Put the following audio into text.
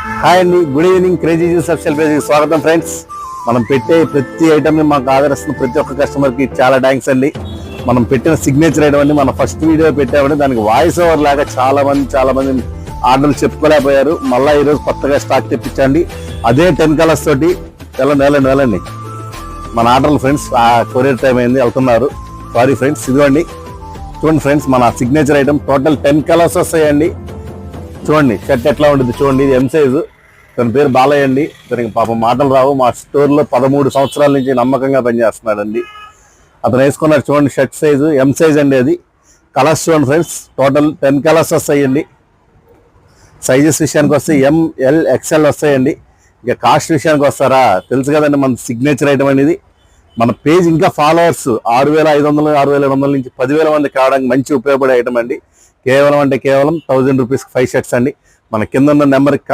Hi అండి, good evening. Crazy juice official పేజ్కి స్వాగతం ఫ్రెండ్స్. మనం పెట్టే ప్రతి ఐటమ్ని మాకు ఆదరిస్తున్న ప్రతి ఒక్క కస్టమర్కి చాలా థ్యాంక్స్ అండి. మనం పెట్టిన సిగ్నేచర్ ఐటమ్ అండి. మన ఫస్ట్ వీడియో పెట్టామంటే దానికి వాయిస్ ఓవర్ లాగా చాలా మంది ఆర్డర్లు చెప్పుకోలేకపోయారు. మళ్ళీ ఈరోజు కొత్తగా స్టాక్ తెప్పించండి. అదే 10 కలర్స్ తోటి వెళ్ళండి మన ఆర్డర్లు ఫ్రెండ్స్. ఆ కొరియర్ టైం అయింది, వెళ్తున్నారు. Sorry friends. ఇదిగోండి చూడండి ఫ్రెండ్స్, మన సిగ్నేచర్ ఐటమ్ టోటల్ 10 కలర్స్ వస్తాయండి. చూడండి షర్ట్ ఎట్లా ఉంటుంది చూడండి. ఇది ఎం సైజు. తన పేరు బాలయ్య అండి. తనకి పాపం మాటలు రావు. మా స్టోర్లో 13 సంవత్సరాల నుంచి నమ్మకంగా పనిచేస్తున్నాడండి. అతను వేసుకున్నాడు చూడండి, షర్ట్ సైజు ఎం సైజ్ అండి. అది కలర్స్ చూడండి ఫ్రెండ్స్, టోటల్ 10 కలర్స్ వస్తాయండి. సైజెస్ విషయానికి వస్తే ML XL వస్తాయండి. ఇక కాస్ట్ విషయానికి వస్తారా, తెలుసు కదండి మన సిగ్నేచర్ ఐటమ్ అనేది. మన పేజ్ ఇంకా ఫాలోవర్స్ 6500 6700 నుంచి 10,000 మంది కావడానికి మంచి ఉపయోగపడే ఐటమ్ అండి. కేవలం 1000 రూపీస్కి 5 షర్ట్స్ అండి. మన కింద ఉన్న నెంబర్కి